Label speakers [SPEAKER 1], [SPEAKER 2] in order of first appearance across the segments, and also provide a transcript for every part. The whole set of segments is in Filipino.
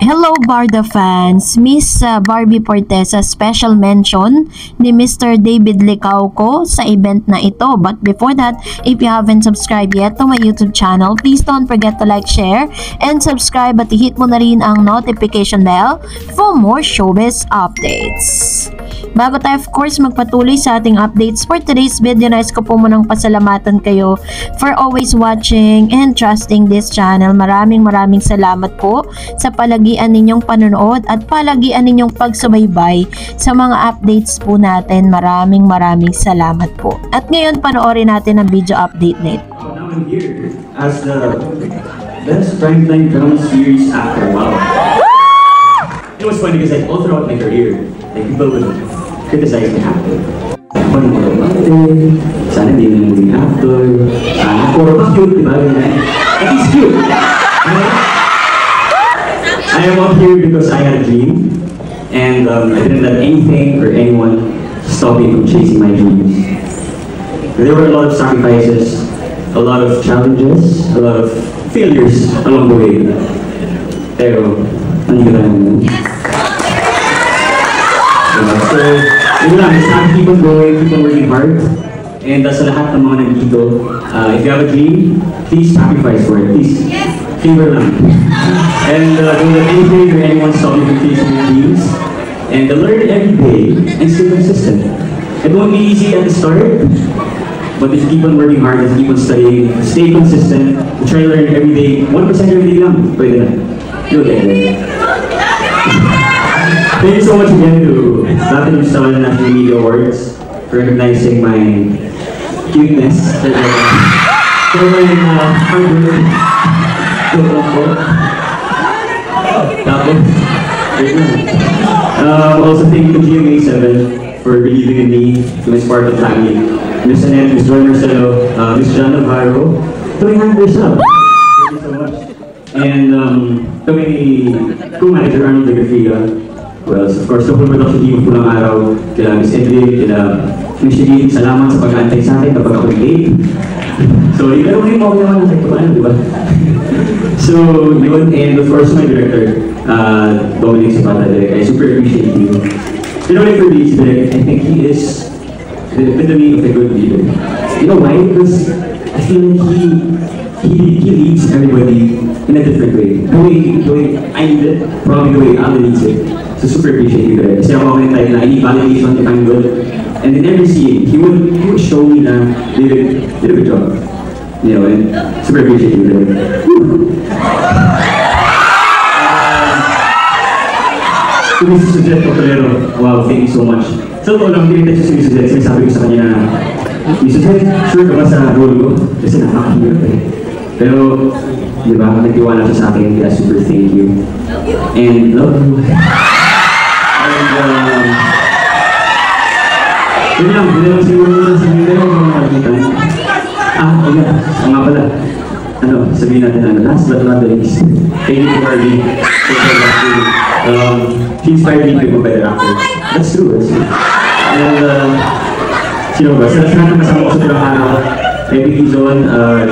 [SPEAKER 1] Hello Barda fans! Miss Barbie Forteza special mention ni Mr. David Licauco sa event na ito. But before that, if you haven't subscribed yet to my YouTube channel, please don't forget to like, share, and subscribe at i-hit mo na rin ang notification bell for more showbiz updates. Bago tayo of course magpatuloy sa ating updates for today's video, nais ko po munang pasalamatan kayo for always watching and trusting this channel. Maraming salamat po sa palagian ninyong panonood at palagian ninyong pagsubaybay sa mga updates po natin. Maraming salamat po. At ngayon panoorin natin ang video update na ito.
[SPEAKER 2] Now I'm here as the best primetime drama series after WOW. It was funny because all throughout my career, people would criticize the actor. Paano mo romante? Sana hindi na maging actor. Sana puro pa cute, diba? At he's cute. I am up here because I had a dream. And I didn't let anything or anyone stop me from chasing my dreams. There were a lot of sacrifices, a lot of challenges, a lot of failures along the way. Pero, nandito tayo ngayon. So, yun lang, it's time to keep on going, keep on working hard. And sa lahat ng mga nandito, if you have a dream, please sacrifice for it. Please, favor lang. And don't let anything or anyone stop you from chasing your dreams. And learn every day and stay consistent. It won't be easy at the start, but if you keep on working hard and keep on studying, stay consistent, and try to learn every day, 1% every day lang, pwede na. You'll get it. Thank you so much again to Latin Ustawan National Media Awards for recognizing my cuteness. For my hard work. Also thank you to GMA7 for believing in me, to my Spartan family. Miss Annette, Miss Joy Marcelo, Miss John Navarro, to my handlers up. Thank you so much. And to my co-manager Arnold de Garcia. Well, of course, the whole production team po ng araw, kila Miss Edwin, kila Miss Shireen, salamat sa pag-antay sa akin kapag ako late. Sorry, pero ngayon mo naman nakita ko, di ba? So, yun, and of course, my director, Dominic Zapata, I super appreciate you. You know, for me, I think he is the epitome of a good leader. You know why? Because I feel like he leads everybody in a different way. The way I need it, probably the way Alan needs it. So super appreciate you guys. Kasi ako mga type na I need validation if I'm good. And in every scene, he would show me na did a good job. You know, and super appreciate you guys. To Mrs. Suzette Cotolero, wow, thank you so much. So ito lang, tinitest si Mrs. Suzette, sinasabi ko sa kanya na Mrs. Suzette, sure ka ba sa role ko? Kasi nakakahirap eh. Pero, di ba, nagtiwala siya sa akin, kaya super thank you. And love you. And, yun lang, hindi naman siguro sa video ko mga nakikita. Oo nga pala. Sabihin natin, last but not the least, thank you to Barbie. She inspired me to be a better actor. That's true. And, sino ba? Sa lahat ng kasama ko sa Pilapano, Baby Zone,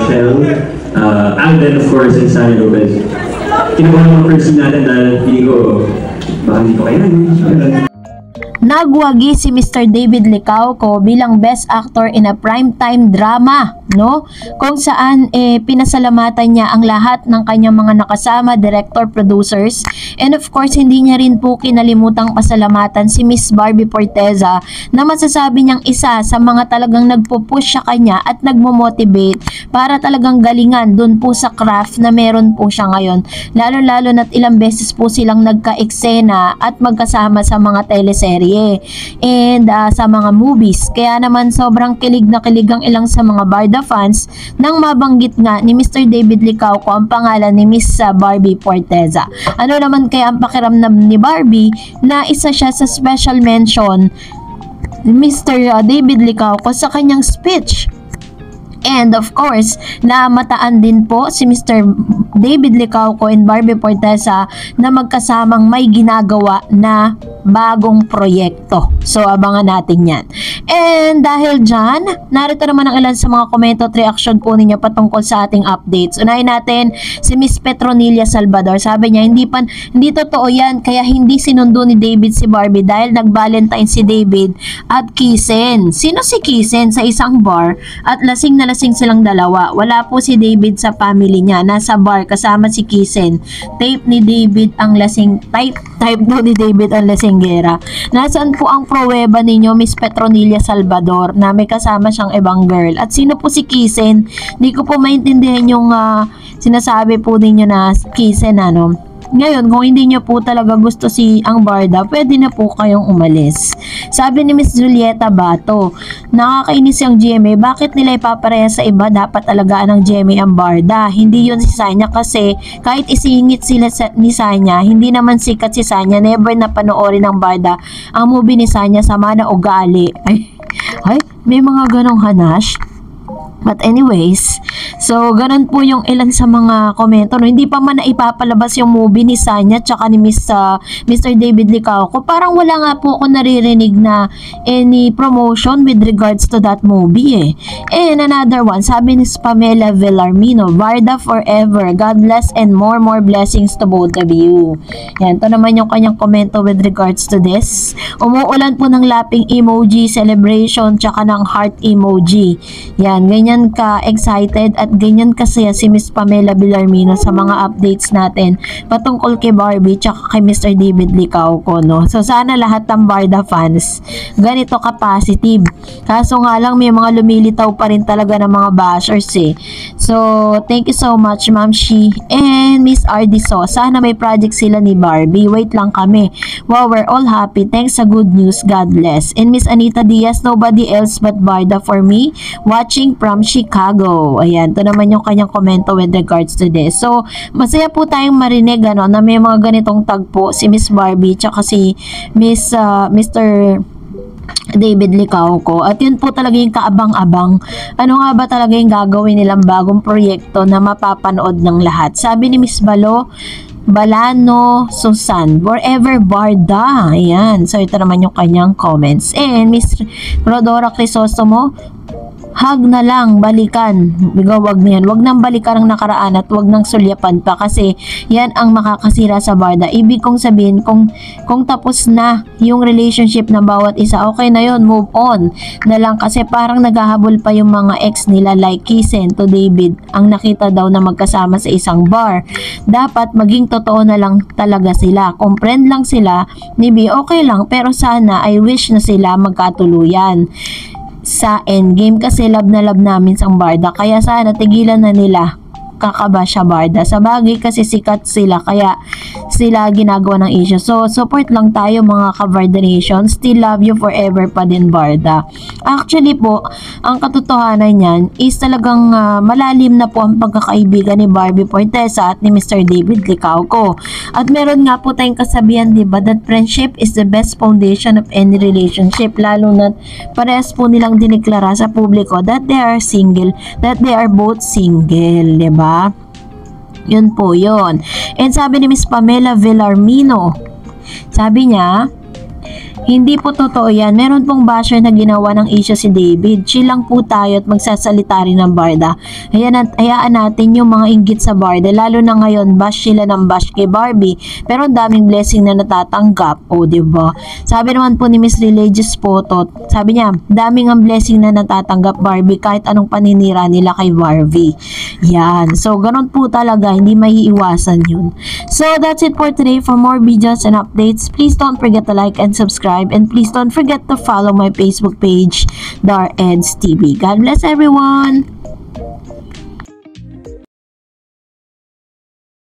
[SPEAKER 2] Shell, Alden, of course, and Sunny Lopez. Kinuha ng mga first scene natin dahil hindi ko, baka hindi ko kaya.
[SPEAKER 1] Nagwagi si Mr. David Licauco bilang Best Actor in a Primetime Drama, no? Kung saan pinasalamatan niya ang lahat ng kanyang mga nakasama, director, producers, and of course hindi niya rin po kinalimutang pasalamatan si Miss Barbie Forteza na masasabi niyang isa sa mga talagang nagpo-push sa kanya at nagmo-motivate para talagang galingan dun po sa craft na meron po siya ngayon. Lalo na't ilang beses po silang nagka-eksena at magkasama sa mga teleserye and sa mga movies. Kaya naman sobrang kilig na kilig ang ilang sa mga Barda fans nang mabanggit nga ni Mr. David Licauco ang pangalan ni Miss Barbie Forteza. Ano naman kaya ang pakiramdam ni Barbie na isa siya sa special mention ni Mr. David Licauco sa kanyang speech? And of course, namataan din po si Mr. David Licauco and Barbie Fortesa na magkasamang may ginagawa na bagong proyekto. So, abangan natin yan. And dahil dyan, narito naman ang ilan sa mga komento at reaction po ninyo patungkol sa ating updates. Unahin natin si Miss Petronilla Salvador. Sabi niya, hindi totoo yan, kaya hindi sinundo ni David si Barbie dahil nag-Valentine si David at Kisen. Sino si Kisen? Sa isang bar at lasing na lasing silang dalawa. Wala po si David sa family niya. Nasa bar kasama si Kisen. Tape ni David ang lasing type no ni David ang lasinggera. Nasaan po ang pruweba ninyo, Miss Petronilla Salvador, na may kasama siyang ibang girl? At sino po si Kisen? Hindi ko po maintindihan yung sinasabi po ninyo na Kisen, ano. Ngayon, kung hindi nyo po talaga gusto ang Barda, pwede na po kayong umalis. Sabi ni Miss Julieta Bato, nakakainis yung GMA, bakit nila ipapareha sa iba? Dapat alagaan ng GMA ang Barda. Hindi yun si Sanya kasi kahit isingit sila ni Sanya, hindi naman sikat si Sanya, never na panoorin ng Barda ang movie ni Sanya, sama na ugali. Ay, may mga ganong hanash. But anyways, so ganun po yung ilan sa mga komento. No? Hindi pa man na ipapalabas yung movie ni Sanya tsaka ni Mr. David Licauco. Parang wala nga po ako naririnig na any promotion with regards to that movie eh. And another one, sabi ni Pamela Villarmino, Varda forever, God bless and more blessings to both of you. Yan, to naman yung kanyang komento with regards to this. Umuulan po ng lapping emoji, celebration tsaka ng heart emoji. Yan, ganyan ka-excited at ganyan kasaya si Miss Pamela Villarmino sa mga updates natin patungkol kay Barbie tsaka kay Mr. David Licauco, no? So, sana lahat ng Barda fans ganito ka-positive. Kaso nga lang, may mga lumilitaw pa rin talaga ng mga bashers eh. So, thank you so much, Ma'am Shi and Miss RD So. Sana may project sila ni Barbie. Wait lang kami. Wow, we're all happy. Thanks sa good news. God bless. And Miss Anita Diaz, nobody else but Barda for me. Watching from Chicago. Ayan, to naman yung kanyang komento with regards to this. So, masaya po tayong marinig ano, na may mga ganitong tagpo si Miss Barbie tsaka si Mr. David Licauco. At yun po talaga yung kaabang-abang. Ano nga ba talaga yung gagawin nilang bagong proyekto na mapapanood ng lahat? Sabi ni Miss Balano Susan, forever Barda. Ayan. So, ito naman yung kanyang comments. And Miss Rodora Crisostomo, hug na lang, balikan. Wag na yan. Wag nang balikan ang nakaraan at wag nang sulyapan pa kasi yan ang makakasira sa Barda. Ibig kong sabihin, kung tapos na yung relationship ng bawat isa, okay na yun, move on na lang kasi parang naghahabol pa yung mga ex nila like Kisen to David ang nakita daw na magkasama sa isang bar. Dapat maging totoo na lang talaga sila. Kung friend lang sila, maybe okay lang, pero sana I wish na sila magkatuluyan sa endgame kasi love na love namin sang Barda, kaya sana tigilan na nila kakabasya Barda. Sa bagay kasi sikat sila kaya sila ginagawa ng issue. So support lang tayo mga ka-Barda Nation. Still love you forever pa din Barda. Actually po, ang katotohanan niyan is talagang malalim na po ang pagkakaibigan ni Barbie Fortesa at ni Mr. David Licauco. At meron nga po tayong kasabihan, diba, that friendship is the best foundation of any relationship, lalo na parehas po nilang diniklara sa publiko that they are single, that they are both single, diba? Yun po yun. And sabi ni Miss Pamela Villarmino, sabi niya, hindi po totoo yan. Meron pong basher na ginawa ng issue si David. Chill lang po tayo at magsasalita rin ng Barda. Hayaan natin yung mga inggit sa Barda. Lalo na ngayon, bash sila ng bash kay Barbie. Pero ang daming blessing na natatanggap. O, diba? Sabi naman po ni Miss Religious Potot, sabi niya, daming ang blessing na natatanggap Barbie kahit anong paninira nila kay Barbie. Yan. So, ganun po talaga. Hindi maiiwasan yun. So, that's it for today. For more videos and updates, please don't forget to like and subscribe. And please don't forget to follow my Facebook page, Dar Eds TV. God bless everyone!